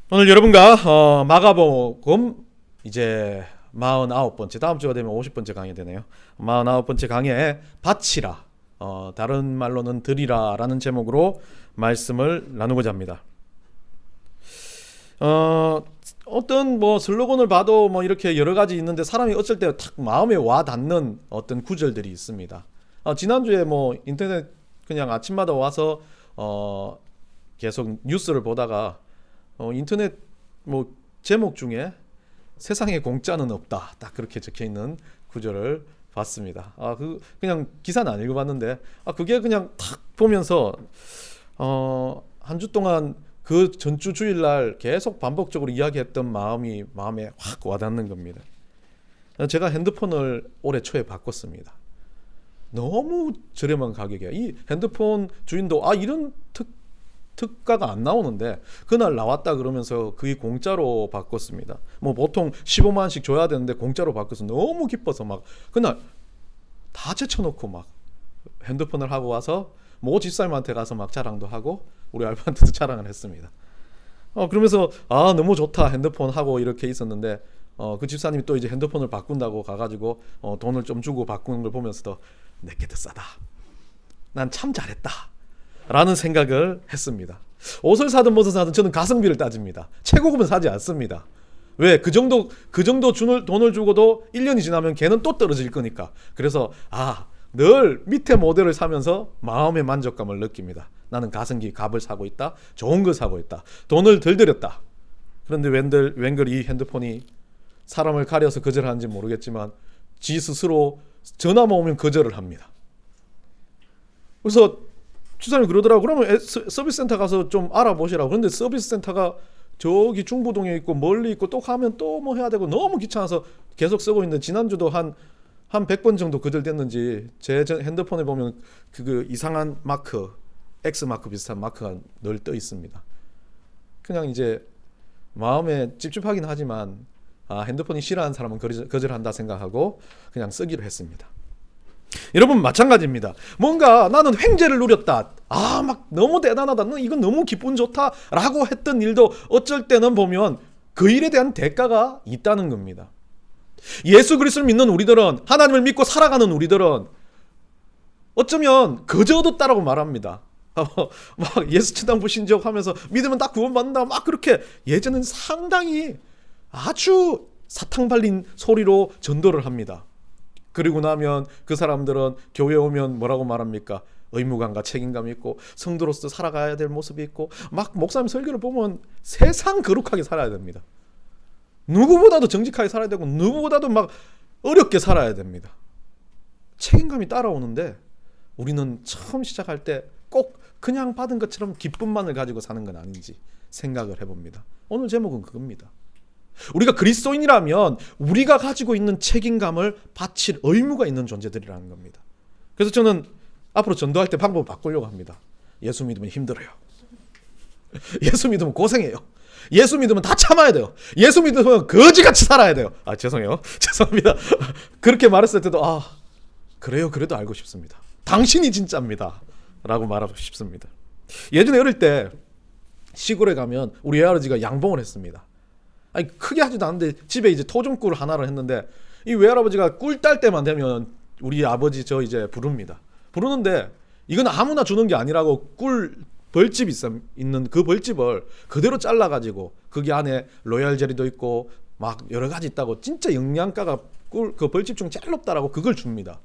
오늘 여러분과 마가복음 이제 49번째, 다음 주가 되면 50번째 강의 되네요. 49번째 강의에 바치라, 다른 말로는 드리라 라는 제목으로 말씀을 나누고자 합니다. 어떤 슬로건을 봐도 이렇게 여러 가지 있는데 사람이 어쩔 때 탁 마음에 와 닿는 어떤 구절들이 있습니다. 지난주에 인터넷 그냥 아침마다 와서 계속 뉴스를 보다가 인터넷 제목 중에 세상에 공짜는 없다 딱 그렇게 적혀 있는 구절을 봤습니다. 그냥 기사는 안 읽어봤는데 그게 그냥 탁 보면서 한 주 동안 그 전주 주일날 계속 반복적으로 이야기했던 마음에 확 와닿는 겁니다. 제가 핸드폰을 올해 초에 바꿨습니다. 너무 저렴한 가격이야. 이 핸드폰 주인도 이런 특가가 안 나오는데 그날 나왔다 그러면서 그게 공짜로 바꿨습니다. 보통 15만원씩 줘야 되는데 공짜로 바꿔서 너무 기뻐서 그날 다 제쳐놓고 핸드폰을 하고 와서 집사님한테 가서 자랑도 하고 우리 알바한테도 자랑을 했습니다. 그러면서 너무 좋다 핸드폰 하고 이렇게 있었는데 그 집사님이 또 이제 핸드폰을 바꾼다고 가가지고 돈을 좀 주고 바꾸는 걸 보면서도 내게 더 싸다, 난 참 잘했다 라는 생각을 했습니다. 옷을 사든 무엇을 사든 저는 가성비를 따집니다. 최고급은 사지 않습니다. 왜? 그 정도 돈을 주고도 1년이 지나면 걔는 또 떨어질 거니까. 그래서 늘 밑에 모델을 사면서 마음의 만족감을 느낍니다. 나는 가성비 값을 사고 있다, 좋은 걸 사고 있다, 돈을 덜 들였다. 그런데 웬걸 이 핸드폰이 사람을 가려서 거절하는지 모르겠지만 지 스스로 전화만 오면 거절을 합니다. 그래서 주사님이 그러더라고. 그러면 서비스 센터 가서 좀 알아보시라고. 그런데 서비스 센터가 저기 중부동에 있고 멀리 있고 또 가면 또 해야 되고 너무 귀찮아서 계속 쓰고 있는데 지난주도 한 100번 정도 거절됐는지 제 핸드폰에 보면 그 이상한 마크, X 마크 비슷한 마크가 늘 떠 있습니다. 그냥 이제 마음에 찝찝하긴 하지만 핸드폰이 싫어하는 사람은 거절한다 생각하고 그냥 쓰기로 했습니다. 여러분 마찬가지입니다. 뭔가 나는 횡재를 누렸다, 너무 대단하다, 이건 너무 기분 좋다 라고 했던 일도 어쩔 때는 보면 그 일에 대한 대가가 있다는 겁니다. 예수 그리스도를 믿는 우리들은, 하나님을 믿고 살아가는 우리들은 어쩌면 그저 얻었다라고 말합니다. 예수 천당 부신적 하면서 믿으면 다 구원받는다 그렇게 예전엔 상당히 아주 사탕 발린 소리로 전도를 합니다. 그리고 나면 그 사람들은 교회 오면 뭐라고 말합니까? 의무감과 책임감이 있고 성도로서 살아가야 될 모습이 있고 목사님 설교를 보면 세상 거룩하게 살아야 됩니다. 누구보다도 정직하게 살아야 되고 누구보다도 어렵게 살아야 됩니다. 책임감이 따라오는데 우리는 처음 시작할 때 꼭 그냥 받은 것처럼 기쁨만을 가지고 사는 건 아닌지 생각을 해봅니다. 오늘 제목은 그겁니다. 우리가 그리스도인이라면 우리가 가지고 있는 책임감을 바칠 의무가 있는 존재들이라는 겁니다. 그래서 저는 앞으로 전도할 때 방법을 바꾸려고 합니다. 예수 믿으면 힘들어요. 예수 믿으면 고생해요. 예수 믿으면 다 참아야 돼요. 예수 믿으면 거지같이 살아야 돼요. 죄송합니다. 그렇게 말했을 때도 그래요, 그래도 알고 싶습니다. 당신이 진짜입니다 라고 말하고 싶습니다. 예전에 어릴 때 시골에 가면 우리 외할아버지가 양봉을 했습니다. 크게 하지도 않는데 집에 이제 토종꿀 하나를 했는데 이 외할아버지가 꿀 딸 때만 되면 우리 아버지 저 이제 부르는데 이건 아무나 주는 게 아니라고 꿀 벌집 있는 그 벌집을 그대로 잘라가지고 거기 안에 로얄 젤리도 있고 여러 가지 있다고, 진짜 영양가가 그 벌집 중 제일 높다라고 그걸 줍니다.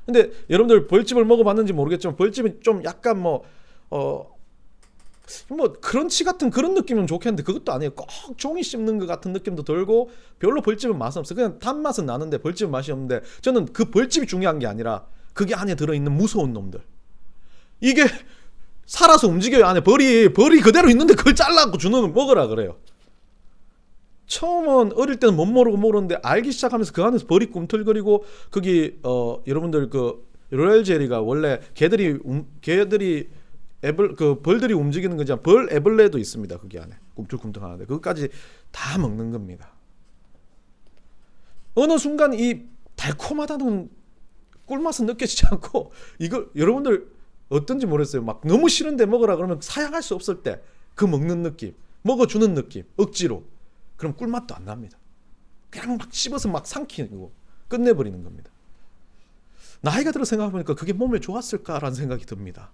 근데 여러분들 벌집을 먹어봤는지 모르겠지만 벌집은 좀 약간 크런치 같은 그런 느낌은 좋겠는데 그것도 아니에요. 꼭 종이 씹는 것 같은 느낌도 들고 별로 벌집은 맛은 없어요. 그냥 단맛은 나는데 벌집은 맛이 없는데 저는 그 벌집이 중요한 게 아니라 그게 안에 들어있는 무서운 놈들, 이게 살아서 움직여요. 안에 벌이 그대로 있는데 그걸 잘라갖고 주는 걸 먹으라 그래요. 처음은 어릴 때는 못 모르는데 알기 시작하면서 그 안에서 벌이 꿈틀거리고 거기 여러분들 그 로얄 젤리가 원래 개들이 벌들이 움직이는 거지, 벌 애벌레도 있습니다. 거기 안에 꿈틀꿈틀하는데 그것까지 다 먹는 겁니다. 어느 순간 이 달콤하다는 꿀맛은 느껴지지 않고 이걸 여러분들 어떤지 모르겠어요. 너무 싫은데 먹으라 그러면 사양할 수 없을 때 그 먹는 느낌, 먹어주는 느낌, 억지로. 그럼 꿀맛도 안 납니다. 그냥 막 씹어서 막 삼키고 끝내버리는 겁니다. 나이가 들어 생각해보니까 그게 몸에 좋았을까라는 생각이 듭니다.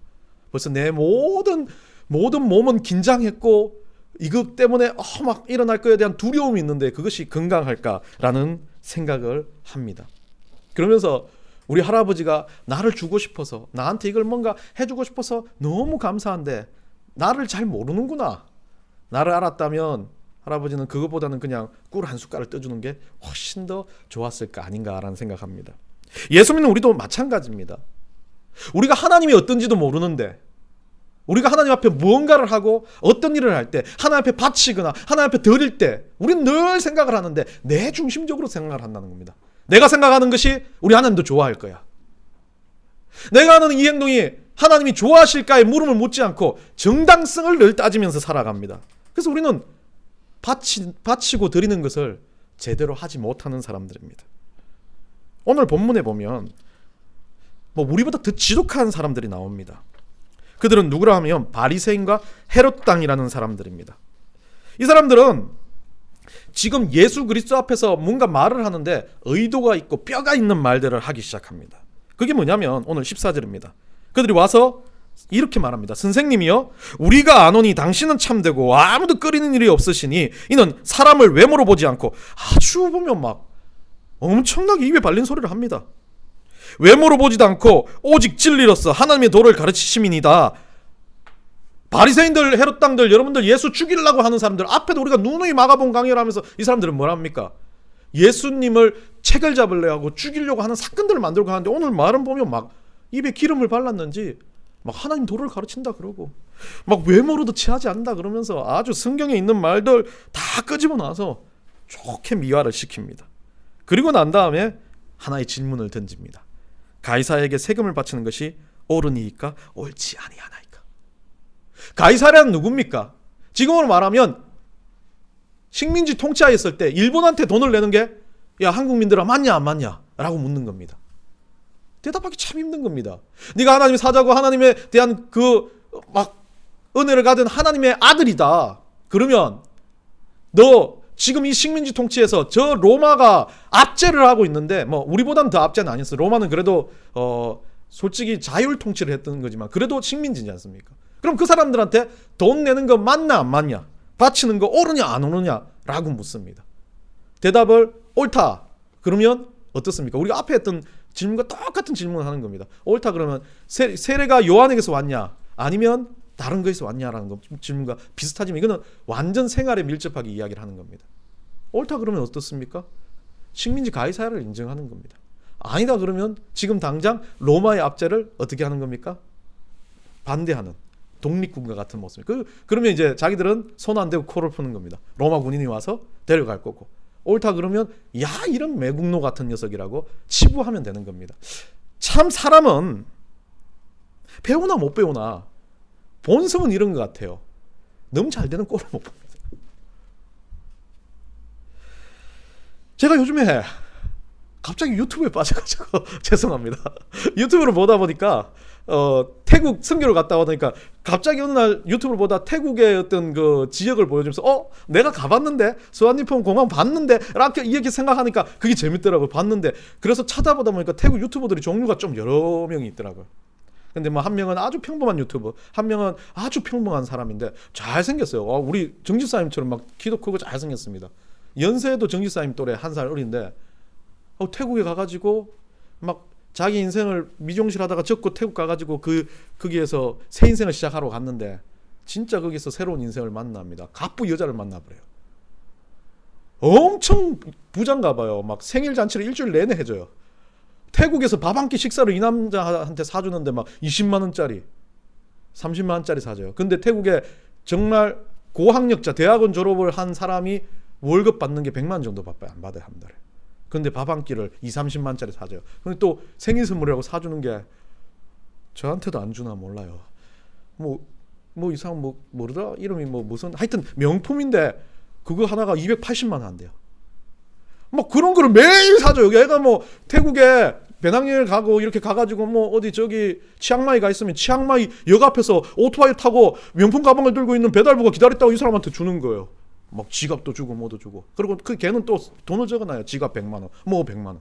벌써 내 모든 몸은 긴장했고 이것 때문에 막 일어날 거에 대한 두려움이 있는데 그것이 건강할까라는 생각을 합니다. 그러면서 우리 할아버지가 나를 주고 싶어서, 나한테 이걸 뭔가 해주고 싶어서 너무 감사한데 나를 잘 모르는구나. 나를 알았다면 할아버지는 그것보다는 그냥 꿀 한 숟갈을 떠주는 게 훨씬 더 좋았을 거 아닌가라는 생각합니다. 예수 믿는 우리도 마찬가지입니다. 우리가 하나님이 어떤지도 모르는데, 우리가 하나님 앞에 무언가를 하고 어떤 일을 할 때, 하나님 앞에 바치거나 하나님 앞에 드릴 때 우리는 늘 생각을 하는데 내 중심적으로 생각을 한다는 겁니다. 내가 생각하는 것이 우리 하나님도 좋아할 거야. 내가 하는 이 행동이 하나님이 좋아하실까에 물음을 묻지 않고 정당성을 늘 따지면서 살아갑니다. 그래서 우리는 바치고 드리는 것을 제대로 하지 못하는 사람들입니다. 오늘 본문에 보면 우리보다 더 지독한 사람들이 나옵니다. 그들은 누구라 하면 바리새인과 헤롯 당이라는 사람들입니다. 이 사람들은 지금 예수 그리스도 앞에서 뭔가 말을 하는데 의도가 있고 뼈가 있는 말들을 하기 시작합니다. 그게 뭐냐면 오늘 14절입니다. 그들이 와서 이렇게 말합니다. 선생님이여, 우리가 아노니 당신은 참되고 아무도 끓이는 일이 없으시니 이는 사람을 외모로 보지 않고, 아주 보면 막 엄청나게 입에 발린 소리를 합니다. 외모로 보지도 않고 오직 진리로서 하나님의 도를 가르치심이니이다. 바리새인들, 헤롯 당들, 여러분들 예수 죽이려고 하는 사람들 앞에도 우리가 누누이 마가복음 강의를 하면서 이 사람들은 뭐라 합니까? 예수님을 책을 잡으려고 하고 죽이려고 하는 사건들을 만들고 하는데 오늘 말은 보면 막 입에 기름을 발랐는지 막 하나님 도를 가르친다 그러고 막 외모로도 취하지 않는다 그러면서 아주 성경에 있는 말들 다 끄집어 놔서 좋게 미화를 시킵니다. 그리고 난 다음에 하나의 질문을 던집니다. 가이사에게 세금을 바치는 것이 옳으니까 옳지 아니하나이까? 가이사랴는 누굽니까? 지금으로 말하면 식민지 통치하였을 때 일본한테 돈을 내는 게 야 한국민들아 맞냐 안 맞냐? 라고 묻는 겁니다. 대답하기 참 힘든 겁니다. 네가 하나님 사자고 하나님에 대한 막 은혜를 받은 하나님의 아들이다. 그러면 너 지금 이 식민지 통치에서 저 로마가 압제를 하고 있는데 우리보다는 더 압제는 아니었어요. 로마는 그래도 솔직히 자율 통치를 했던 거지만 그래도 식민지지 않습니까? 그럼 그 사람들한테 돈 내는 거 맞나 안 맞냐? 바치는 거 옳으냐 안 옳으냐? 라고 묻습니다. 대답을 옳다. 그러면 어떻습니까? 우리가 앞에 했던 질문과 똑같은 질문을 하는 겁니다. 옳다 그러면 세례가 요한에게서 왔냐? 아니면 다른 거에서 왔냐라는 거 질문과 비슷하지만 이거는 완전 생활에 밀접하게 이야기를 하는 겁니다. 옳다 그러면 어떻습니까? 식민지 가이사랴를 인정하는 겁니다. 아니다 그러면 지금 당장 로마의 압제를 어떻게 하는 겁니까? 반대하는 독립군과 같은 모습. 그러면 이제 자기들은 손 안 대고 코를 푸는 겁니다. 로마 군인이 와서 데려갈 거고. 옳다 그러면 야 이런 매국노 같은 녀석이라고 치부하면 되는 겁니다. 참 사람은 배우나 못 배우나 본성은 이런 것 같아요. 너무 잘 되는 꼴을 못 봅니다. 제가 요즘에 갑자기 유튜브에 빠져가지고 죄송합니다. 유튜브를 보다 보니까 태국 선교를 갔다 오니까 갑자기 어느 날 유튜브를 보다 태국의 어떤 그 지역을 보여주면서 내가 가봤는데 수완리폰 공항 봤는데 이렇게 생각하니까 그게 재밌더라고요. 봤는데 그래서 찾아보다 보니까 태국 유튜버들이 종류가 좀 여러 명이 있더라고요. 근데 한 명은 아주 평범한 유튜버, 한 명은 아주 평범한 사람인데 잘생겼어요. 우리 정지사님처럼 막 키도 크고 잘생겼습니다. 연세도 정지사님 또래 1살 어린데 태국에 가가지고 막 자기 인생을 미용실하다가 접고 태국 가가지고 거기에서 새 인생을 시작하러 갔는데 진짜 거기서 새로운 인생을 만납니다. 갑부 여자를 만나버려요. 엄청 부자인가 봐요. 막 생일 잔치를 일주일 내내 해줘요. 태국에서 밥 한 끼 식사를 이 남자한테 사주는데 막 20만 원짜리 30만 원짜리 사줘요. 근데 태국에 정말 고학력자 대학원 졸업을 한 사람이 월급 받는 게 100만 원 정도 안 받아요 한 달에. 근데 밥 한 끼를 20-30만 원짜리 사줘요. 근데 또 생일 선물이라고 사주는 게 저한테도 안 주나 몰라요. 뭐 이상 모르더라 이름이 무슨 하여튼 명품인데 그거 하나가 280만 원 한대요. 막 그런 거를 매일 사줘요. 얘가 태국에 배낭여행 가고 이렇게 가가지고 뭐 어디 저기 치앙마이 가 있으면 치앙마이 역 앞에서 오토바이 타고 명품 가방을 들고 있는 배달부가 기다렸다고 이 사람한테 주는 거예요. 막 지갑도 주고 뭐도 주고. 그리고 그 걔는 또 돈을 적어놔요. 지갑 100만 원, 뭐 100만 원.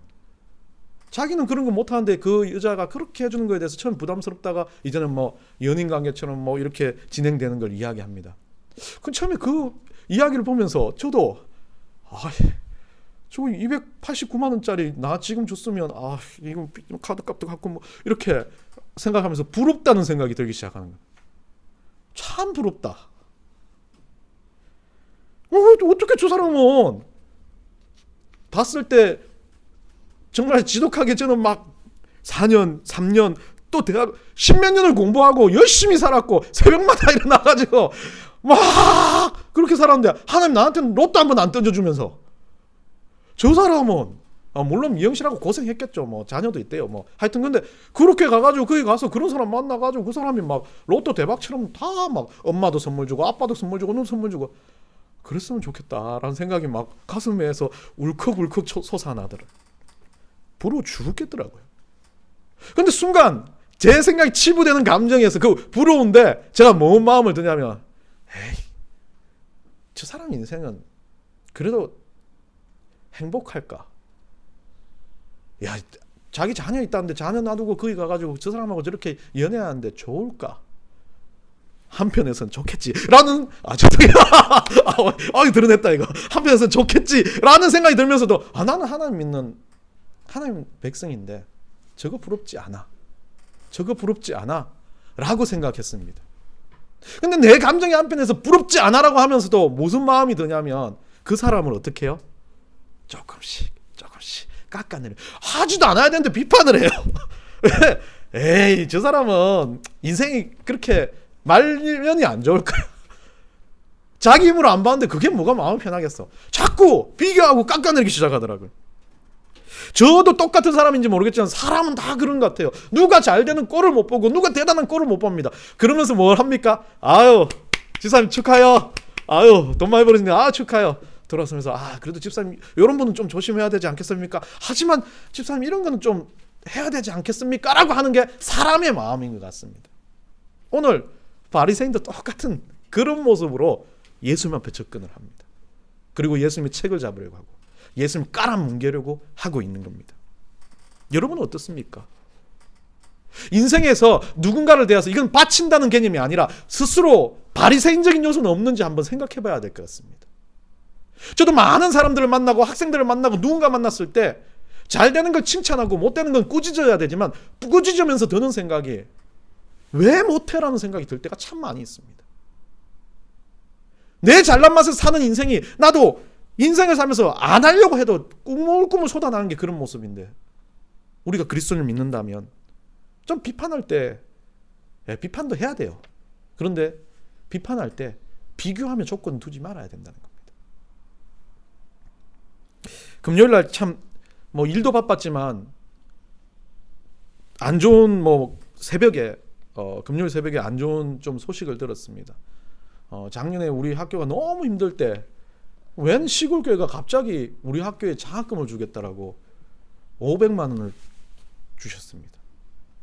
자기는 그런 거 못하는데 그 여자가 그렇게 해주는 거에 대해서 처음 부담스럽다가 이제는 뭐 연인 관계처럼 뭐 이렇게 진행되는 걸 이야기합니다. 그 처음에 그 이야기를 보면서 저도 저거 289만 원짜리 나 지금 줬으면 이거 카드값도 갖고 뭐 이렇게 생각하면서 부럽다는 생각이 들기 시작하는 거예요. 참 부럽다. 어떻게 저 사람은 봤을 때 정말 지독하게 저는 막 4년, 3년 또 대학 10몇 년을 공부하고 열심히 살았고 새벽마다 일어나가지고 막 그렇게 살았는데 하나님 나한테는 로또 한 번 안 던져주면서 저 사람은 물론 미영씨라고 고생했겠죠. 뭐 자녀도 있대요. 뭐 하여튼 근데 그렇게 가가지고 거기 가서 그런 사람 만나가지고 그 사람이 막 로또 대박처럼 다 막 엄마도 선물 주고 아빠도 선물 주고 너 선물 주고 그랬으면 좋겠다라는 생각이 막 가슴에서 울컥울컥 솟아나더라. 부러워 죽겠더라고요. 근데 순간 제 생각이 치부되는 감정에서 그 부러운데 제가 뭔 마음을 드냐면 저 사람 인생은 그래도 행복할까? 야, 자기 자녀 있다는데 자녀 놔두고 거기 가가지고 저 사람하고 저렇게 연애하는데 좋을까? 한편에선 좋겠지라는 드러냈다 이거. 한편에선 좋겠지라는 생각이 들면서도 나는 하나님 믿는 하나님 백성인데 저거 부럽지 않아 라고 생각했습니다. 근데 내 감정의 한편에서 부럽지 않아라고 하면서도 무슨 마음이 드냐면 그 사람을 어떻게 해요? 조금씩 깎아내려. 하지도 않아야 되는데 비판을 해요. 에이, 저 사람은 인생이 그렇게 말년이 안 좋을 거야. 자기 힘으로 안 봤는데 그게 뭐가 마음 편하겠어. 자꾸 비교하고 깎아내리기 시작하더라고요. 저도 똑같은 사람인지 모르겠지만 사람은 다 그런 것 같아요. 누가 잘 되는 꼴을 못 보고 누가 대단한 꼴을 못 봅니다. 그러면서 뭘 합니까? 집사님 축하해요. 돈 많이 벌으시네. 축하해요. 돌아서면서 그래도 집사님 이런 분은 좀 조심해야 되지 않겠습니까? 하지만 집사님 이런 거는 좀 해야 되지 않겠습니까? 라고 하는 게 사람의 마음인 것 같습니다. 오늘 바리새인도 똑같은 그런 모습으로 예수님 앞에 접근을 합니다. 그리고 예수님의 책을 잡으려고 하고 예수님 깔아뭉개려고 하고 있는 겁니다. 여러분은 어떻습니까? 인생에서 누군가를 대해서 이건 바친다는 개념이 아니라 스스로 바리새인적인 요소는 없는지 한번 생각해 봐야 될 것 같습니다. 저도 많은 사람들을 만나고 학생들을 만나고 누군가 만났을 때 잘 되는 걸 칭찬하고 못 되는 건 꾸짖어야 되지만 꾸짖으면서 드는 생각이 왜 못해라는 생각이 들 때가 참 많이 있습니다. 내 잘난 맛을 사는 인생이 나도 인생을 살면서 안 하려고 해도 꾸물꾸물 쏟아나는 게 그런 모습인데 우리가 그리스도를 믿는다면 좀 비판할 때 비판도 해야 돼요. 그런데 비판할 때 비교하며 조건 두지 말아야 된다는 겁니다. 금요일날 참 일도 바빴지만 안 좋은 새벽에 금요일 새벽에 안 좋은 좀 소식을 들었습니다. 작년에 우리 학교가 너무 힘들 때 웬 시골교회가 갑자기 우리 학교에 장학금을 주겠다라고 500만 원을 주셨습니다.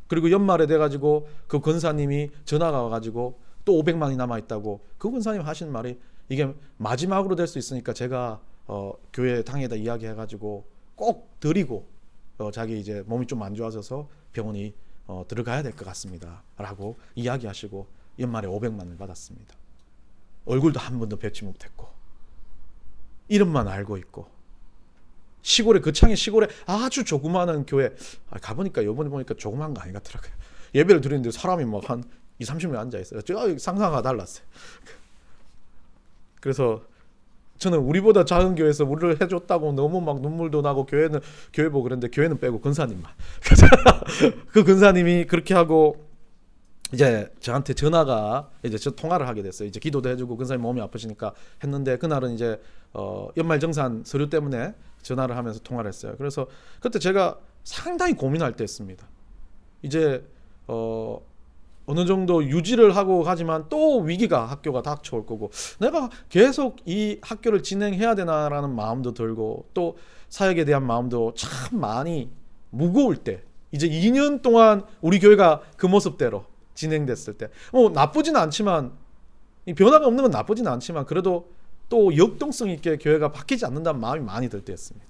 그리고 연말에 돼가지고 그 권사님이 전화가 와가지고 또 500만 원이 남아있다고 그 권사님 하신 말이 이게 마지막으로 될 수 있으니까 제가 교회 당에다 이야기해가지고 꼭 드리고 자기 이제 몸이 좀 안 좋아져서 병원이 들어가야 될 것 같습니다 라고 이야기하시고 연말에 500만 원을 받았습니다. 얼굴도 한 번도 뵙지 못했고 이름만 알고 있고 시골에 거창의 시골에 아주 조그마한 교회 가보니까 요번에 보니까 조그만 거 아닌 것 같더라고요. 예배를 드리는데 사람이 막 한 20-30명 앉아있어요. 제가 상상과 달랐어요. 그래서 저는 우리보다 작은 교회에서 우리를 해줬다고 너무 막 눈물도 나고 교회 보고 그랬는데 교회는 빼고 권사님만. 그 권사님이 그렇게 하고 이제 저한테 전화가 이제 저 통화를 하게 됐어요. 이제 기도도 해주고 권사님 몸이 아프시니까 했는데 그날은 이제 연말 정산 서류 때문에 전화를 하면서 통화를 했어요. 그래서 그때 제가 상당히 고민할 때였습니다. 이제 어느 정도 유지를 하고 가지만 또 위기가 학교가 닥쳐올 거고 내가 계속 이 학교를 진행해야 되나라는 마음도 들고 또 사역에 대한 마음도 참 많이 무거울 때, 이제 2년 동안 우리 교회가 그 모습대로 진행됐을 때, 나쁘지는 않지만, 이 변화가 없는 건 나쁘지는 않지만, 그래도 또 역동성 있게 교회가 바뀌지 않는다는 마음이 많이 들 때였습니다.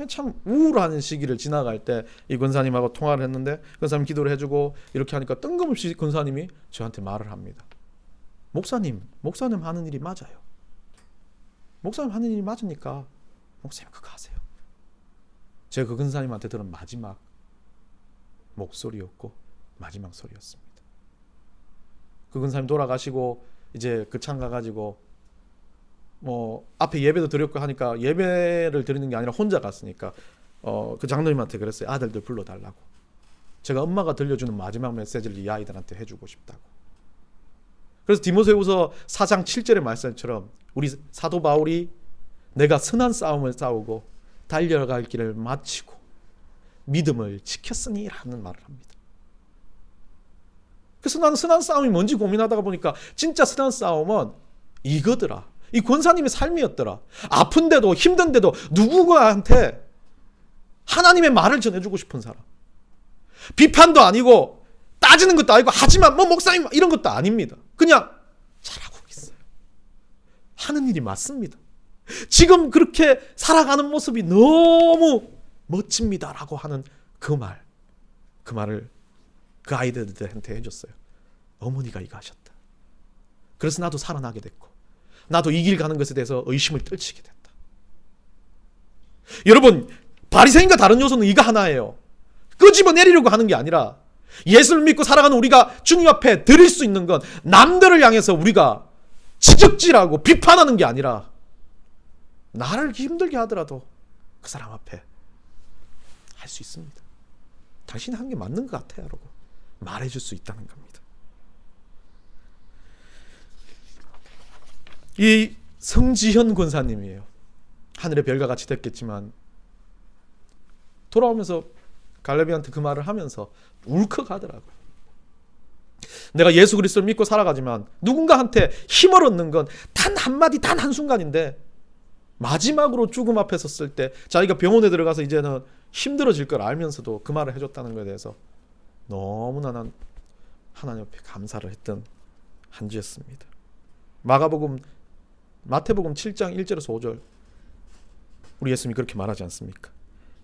참 우울한 시기를 지나갈 때 이 권사님하고 통화를 했는데, 권사님 기도를 해주고 이렇게 하니까 뜬금없이 권사님이 저한테 말을 합니다. 목사님 하는 일이 맞아요. 목사님 하는 일이 맞으니까 목사님 그거 하세요. 제가 그 권사님한테 들은 마지막 목소리였고 마지막 소리였습니다. 그 권사님 돌아가시고 이제 그 창 가가지고 앞에 예배도 드렸고 하니까 예배를 드리는 게 아니라 혼자 갔으니까 그 장로님한테 그랬어요. 아들들 불러달라고. 제가 엄마가 들려주는 마지막 메시지를 이 아이들한테 해주고 싶다고. 그래서 디모데후서 4장 7절의 말씀처럼 우리 사도 바울이 내가 선한 싸움을 싸우고 달려갈 길을 마치고 믿음을 지켰으니 라는 말을 합니다. 그래서 나는 선한 싸움이 뭔지 고민하다가 보니까 진짜 선한 싸움은 이거더라. 이 권사님의 삶이었더라. 아픈데도 힘든데도 누구한테 하나님의 말을 전해주고 싶은 사람. 비판도 아니고 따지는 것도 아니고 하지만 목사님 이런 것도 아닙니다. 그냥 잘하고 있어요. 하는 일이 맞습니다. 지금 그렇게 살아가는 모습이 너무 멋집니다라고 하는 그 말을 그 아이들한테 해줬어요. 어머니가 이거 하셨다. 그래서 나도 살아나게 됐고 나도 이 길 가는 것에 대해서 의심을 떨치게 됐다. 여러분, 바리새인과 다른 요소는 이거 하나예요. 끄집어내리려고 하는 게 아니라 예수를 믿고 살아가는 우리가 주님 앞에 드릴 수 있는 건 남들을 향해서 우리가 지적질하고 비판하는 게 아니라 나를 힘들게 하더라도 그 사람 앞에 할 수 있습니다. 당신이 한 게 맞는 것 같아요 라고 말해줄 수 있다는 겁니다. 이 성지현 권사님이에요. 하늘의 별과 같이 됐겠지만 돌아오면서 갈렙이한테 그 말을 하면서 울컥하더라고요. 내가 예수 그리스도를 믿고 살아가지만 누군가한테 힘을 얻는 건 단 한마디 단 한순간인데 마지막으로 죽음 앞에 섰을 때 자기가 병원에 들어가서 이제는 힘들어질 걸 알면서도 그 말을 해줬다는 것에 대해서 너무나 난 하나님 앞에 감사를 했던 한 주였습니다. 마태복음 7장 1절에서 5절 우리 예수님이 그렇게 말하지 않습니까?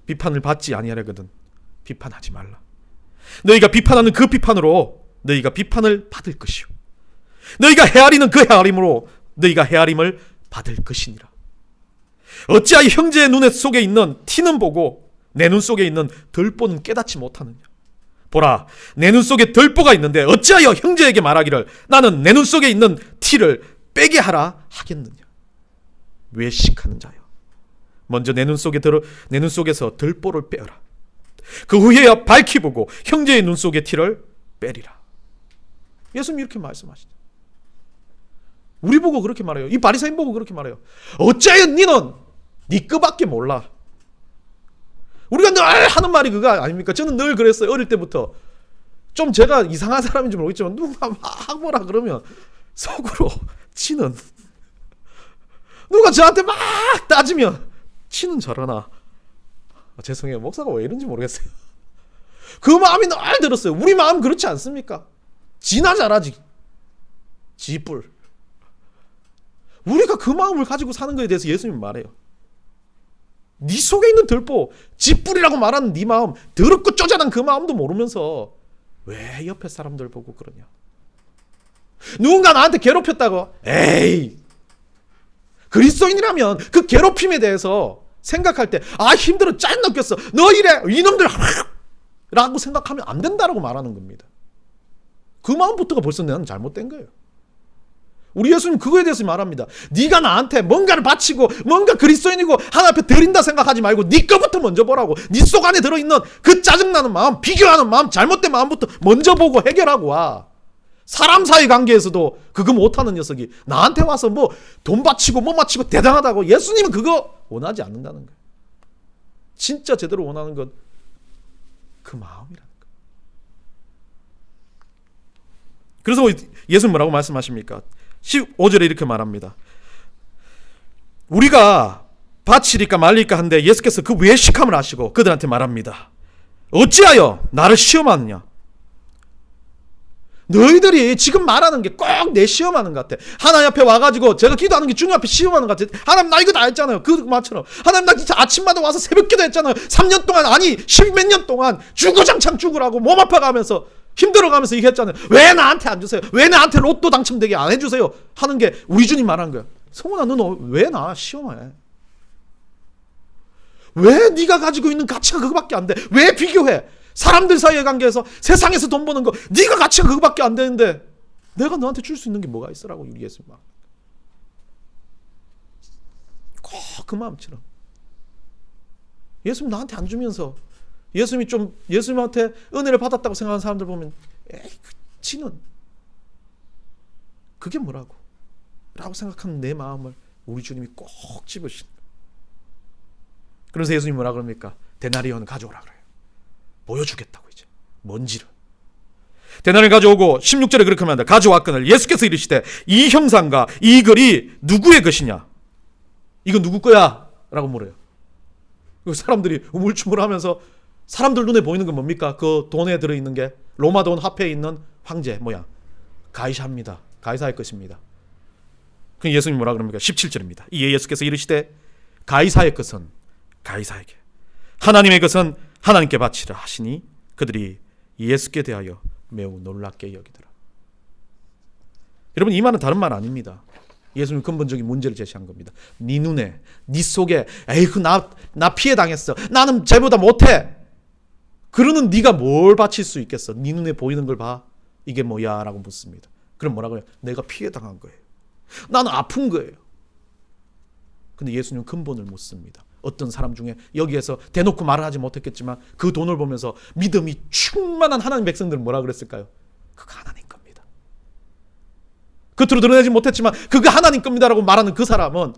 비판을 받지 아니하려거든 비판하지 말라. 너희가 비판하는 그 비판으로 너희가 비판을 받을 것이요 너희가 헤아리는 그 헤아림으로 너희가 헤아림을 받을 것이니라. 어찌하여 형제의 눈 속에 있는 티는 보고 내 눈 속에 있는 덜보는 깨닫지 못하느냐. 보라, 내 눈 속에 덜보가 있는데 어찌하여 형제에게 말하기를 나는 내 눈 속에 있는 티를 빼게 하라 하겠느냐. 외식하는 자여, 먼저 내 눈 속에서 덜보를 빼어라. 그 후에야 밝히 보고 형제의 눈 속의 티를 빼리라. 예수님 이렇게 말씀하시죠. 우리 보고 그렇게 말해요. 이 바리새인 보고 그렇게 말해요. 어찌하여 너는 네 거밖에 몰라. 우리가 늘 하는 말이 그거 아닙니까? 저는 늘 그랬어요. 어릴 때부터. 좀 제가 이상한 사람인지 모르겠지만 누가 막 뭐라 그러면 속으로 치는. 누가 저한테 막 따지면 치는 저러나. 죄송해요. 목사가 왜 이런지 모르겠어요. 그 마음이 늘 들었어요. 우리 마음 그렇지 않습니까? 지나 잘하지. 지뿔. 우리가 그 마음을 가지고 사는 것에 대해서 예수님이 말해요. 네 속에 있는 덜보, 지뿔이라고 말하는 네 마음, 더럽고 쪼잔한 그 마음도 모르면서 왜 옆에 사람들 보고 그러냐. 누군가 나한테 괴롭혔다고, 에이, 그리스도인이라면 그 괴롭힘에 대해서 생각할 때 힘들어, 짜증 느꼈어, 너 이래, 이놈들 라고 생각하면 안 된다라고 말하는 겁니다. 그 마음부터가 벌써 나는 잘못된 거예요. 우리 예수님 그거에 대해서 말합니다. 네가 나한테 뭔가를 바치고 뭔가 그리스도인이고 하나님 앞에 드린다 생각하지 말고 네 거부터 먼저 보라고. 네 속 안에 들어있는 그 짜증나는 마음, 비교하는 마음, 잘못된 마음부터 먼저 보고 해결하고 와. 사람 사이 관계에서도 그거 못하는 녀석이 나한테 와서 뭐 돈 바치고 뭐 바치고 대단하다고. 예수님은 그거 원하지 않는다는 거예요. 진짜 제대로 원하는 건 그 마음이라는 거예요. 그래서 예수님 뭐라고 말씀하십니까? 15절에 이렇게 말합니다. 우리가 바치리까 말릴까 한데 예수께서 그 외식함을 아시고 그들한테 말합니다. 어찌하여 나를 시험하느냐? 너희들이 지금 말하는 게 꼭 내 시험하는 것 같아. 하나님 앞에 와가지고 제가 기도하는 게 주님 앞에 시험하는 것 같아. 하나님 나 이거 다 했잖아요. 그 말처럼. 하나님 나 진짜 아침마다 와서 새벽기도 했잖아요. 3년 동안 아니 10몇 년 동안 주구장창 죽으라고 몸 아파가면서 힘들어가면서 이거 했잖아요. 왜 나한테 안 주세요? 왜 나한테 로또 당첨되게 안 해주세요? 하는 게 우리 주님 말한 거야. 성훈아 너는 왜 나 시험해? 왜 네가 가지고 있는 가치가 그거밖에 안 돼? 왜 비교해? 사람들 사이의 관계에서 세상에서 돈 버는 거 네가 가치가 그거밖에 안 되는데 내가 너한테 줄 수 있는 게 뭐가 있어라고 우리 예수님 막 꼭 그 마음처럼 예수님 나한테 안 주면서 예수님이 좀 예수님한테 은혜를 받았다고 생각하는 사람들 보면 에이 그 지는 그게 뭐라고 라고 생각하는 내 마음을 우리 주님이 꼭 집으신. 그래서 예수님이 뭐라 그럽니까? 데나리온을 가져오라 그래요. 보여주겠다고 이제 뭔지를. 데나리온을 가져오고 16절에 그렇게 말한다. 가져왔거늘 예수께서 이르시되 이 형상과 이 글이 누구의 것이냐? 이건 누구 거야? 라고 물어요. 사람들이 우물쭈물하면서 사람들 눈에 보이는 건 뭡니까? 그 돈에 들어있는 게 로마 돈 화폐에 있는 황제 모양. 가이사입니다. 가이사의 것입니다. 그 예수님이 뭐라 그럽니까? 17절입니다. 이에 예수께서 이르시되 가이사의 것은 가이사에게 하나님의 것은 하나님께 바치라 하시니 그들이 예수께 대하여 매우 놀랍게 여기더라. 여러분 이 말은 다른 말 아닙니다. 예수님 근본적인 문제를 제시한 겁니다. 네 눈에 네 속에 에이구 나 피해 당했어. 나는 쟤보다 못해. 그러는 네가 뭘 바칠 수 있겠어? 네 눈에 보이는 걸 봐. 이게 뭐야? 라고 묻습니다. 그럼 뭐라고 해요? 내가 피해 당한 거예요. 나는 아픈 거예요. 근데 예수님은 근본을 묻습니다. 어떤 사람 중에 여기에서 대놓고 말을 하지 못했겠지만 그 돈을 보면서 믿음이 충만한 하나님 백성들은 뭐라 그랬을까요? 그거 하나님 겁니다. 겉으로 드러내지 못했지만 그거 하나님 겁니다라고 말하는 그 사람은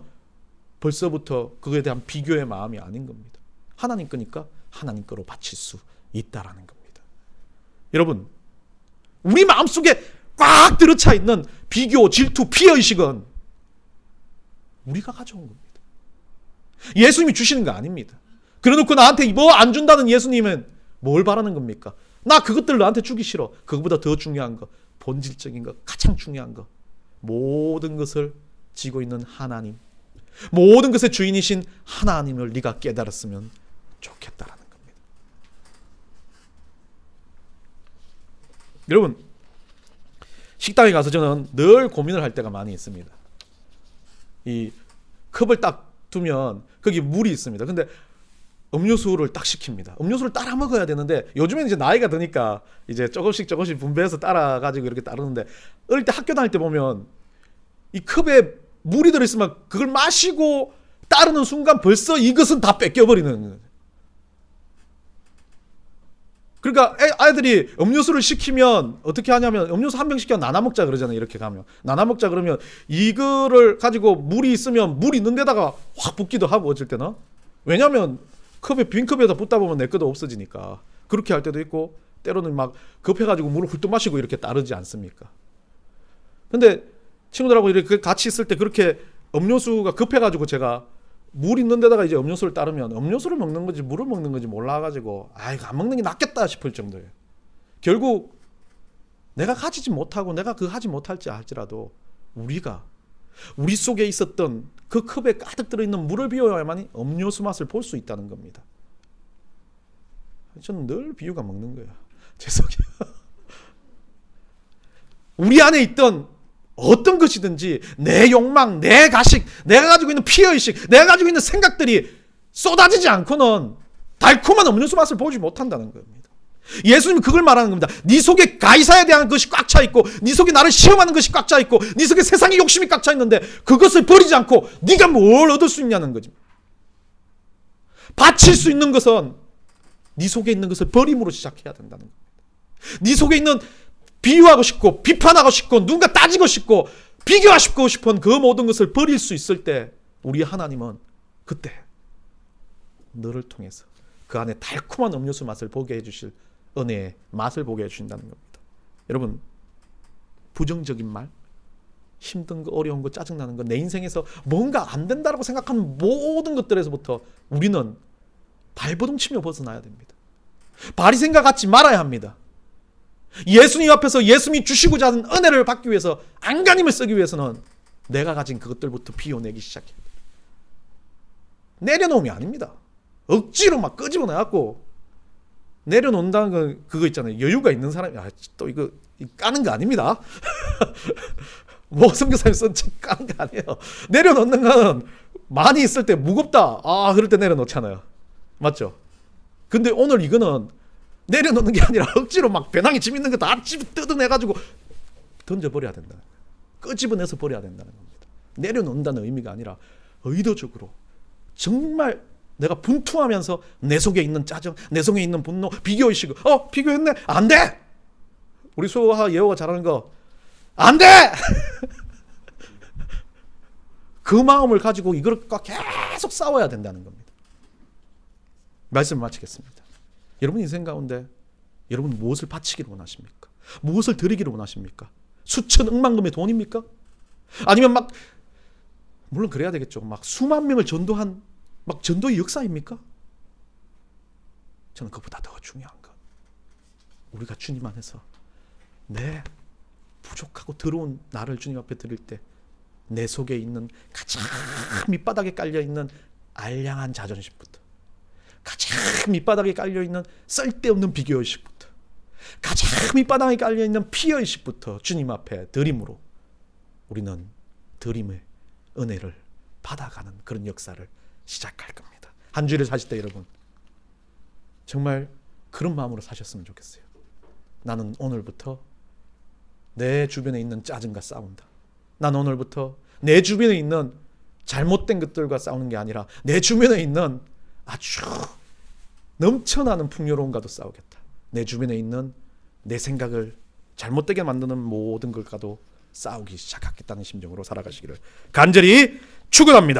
벌써부터 그거에 대한 비교의 마음이 아닌 겁니다. 하나님 거니까 하나님 거로 바칠 수 있다라는 겁니다. 여러분 우리 마음속에 꽉 들어차 있는 비교, 질투, 피해의식은 우리가 가져온 겁니다. 예수님이 주시는 거 아닙니다. 그래놓고 나한테 뭐 안 준다는 예수님은 뭘 바라는 겁니까? 나 그것들 너한테 주기 싫어. 그거보다 더 중요한 거, 본질적인 거, 가장 중요한 거, 모든 것을 지고 있는 하나님, 모든 것의 주인이신 하나님을 네가 깨달았으면 좋겠다라는 겁니다. 여러분 식당에 가서 저는 늘 고민을 할 때가 많이 있습니다. 이 컵을 딱 두면 거기 물이 있습니다. 근데 음료수를 딱 시킵니다. 음료수를 따라 먹어야 되는데 요즘에는 이제 나이가 드니까 이제 조금씩 분배해서 따라가지고 이렇게 따르는데 어릴 때 학교 다닐 때 보면 이 컵에 물이 들어있으면 그걸 마시고 따르는 순간 벌써 이것은 다 뺏겨버리는 거예요. 그러니까 아이들이 음료수를 시키면 어떻게 하냐면 음료수 한 병 시켜 나눠 먹자 그러잖아요. 이렇게 가면 나눠 먹자 그러면 이거를 가지고 물이 있으면 물 있는 데다가 확 붓기도 하고 어쩔 때는 왜냐면 컵에 빈 컵에다 붓다 보면 내 것도 없어지니까 그렇게 할 때도 있고 때로는 막 급해가지고 물을 훌떡 마시고 이렇게 따르지 않습니까? 근데 친구들하고 이렇게 같이 있을 때 그렇게 음료수가 급해가지고 제가 물 있는 데다가 이제 음료수를 따르면 음료수를 먹는 건지 물을 먹는 건지 몰라가지고 이거 안 먹는 게 낫겠다 싶을 정도예요. 결국 내가 가지지 못하고 내가 그거 하지 못할지 할지라도 우리 속에 있었던 그 컵에 가득 들어있는 물을 비워야만이 음료수 맛을 볼 수 있다는 겁니다. 저는 늘 비유가 먹는 거예요. 죄송해요. 우리 안에 있던 어떤 것이든지 내 욕망, 내 가식, 내가 가지고 있는 피해의식, 내가 가지고 있는 생각들이 쏟아지지 않고는 달콤한 음료수 맛을 보지 못한다는 겁니다. 예수님은 그걸 말하는 겁니다. 네 속에 가이사에 대한 것이 꽉 차 있고 네 속에 나를 시험하는 것이 꽉 차 있고 네 속에 세상의 욕심이 꽉 차 있는데 그것을 버리지 않고 네가 뭘 얻을 수 있냐는 거지. 바칠 수 있는 것은 네 속에 있는 것을 버림으로 시작해야 된다는 겁니다. 네 속에 있는 비유하고 싶고 비판하고 싶고 누군가 따지고 싶고 비교하고 싶은 그 모든 것을 버릴 수 있을 때 우리 하나님은 그때 너를 통해서 그 안에 달콤한 음료수 맛을 보게 해주실 은혜의 맛을 보게 해주신다는 겁니다. 여러분 부정적인 말, 힘든 거, 어려운 거, 짜증나는 거, 내 인생에서 뭔가 안 된다라고 생각하는 모든 것들에서부터 우리는 발버둥 치며 벗어나야 됩니다. 바리새인과 같이 말아야 합니다. 예수님 앞에서 예수님이 주시고자 하는 은혜를 받기 위해서, 안간힘을 쓰기 위해서는 내가 가진 그것들부터 비워내기 시작해. 내려놓음이 아닙니다. 억지로 막 끄집어내갖고 내려놓는다는 건 그거 있잖아요. 여유가 있는 사람이 또 이거 까는 거 아닙니다. 뭐 선교사님 쓴 책 까는 거 아니에요. 내려놓는 거는 많이 있을 때 무겁다. 그럴 때 내려놓잖아요. 맞죠? 근데 오늘 이거는 내려놓는 게 아니라 억지로 막 배낭에 짐 있는 거 다 뜯어내가지고 던져버려야 된다는 거예요. 끄집어내서 버려야 된다는 겁니다. 내려놓는다는 의미가 아니라 의도적으로 정말 내가 분투하면서 내 속에 있는 짜증, 내 속에 있는 분노, 비교의식을 비교했네? 안 돼! 우리 수호가 예호가 잘하는 거 안 돼! 그 마음을 가지고 이것과 계속 싸워야 된다는 겁니다. 말씀을 마치겠습니다. 여러분 인생 가운데 여러분 무엇을 바치기를 원하십니까? 무엇을 드리기를 원하십니까? 수천 억만금의 돈입니까? 아니면 막 물론 그래야 되겠죠. 막 수만 명을 전도한 막 전도의 역사입니까? 저는 그보다 더 중요한 건 우리가 주님 안에서 내 부족하고 더러운 나를 주님 앞에 드릴 때 내 속에 있는 가장 밑바닥에 깔려있는 알량한 자존심부터, 가장 밑바닥에 깔려있는 쓸데없는 비교의식부터, 가장 밑바닥에 깔려있는 피의식부터 주님 앞에 드림으로 우리는 드림의 은혜를 받아가는 그런 역사를 시작할 겁니다. 한 주를 사실 때 여러분 정말 그런 마음으로 사셨으면 좋겠어요. 나는 오늘부터 내 주변에 있는 짜증과 싸운다. 난 오늘부터 내 주변에 있는 잘못된 것들과 싸우는 게 아니라 내 주변에 있는 아주 넘쳐나는 풍요로움과도 싸우겠다. 내 주변에 있는 내 생각을 잘못되게 만드는 모든 것과도 싸우기 시작하겠다는 심정으로 살아가시기를 간절히 축원합니다.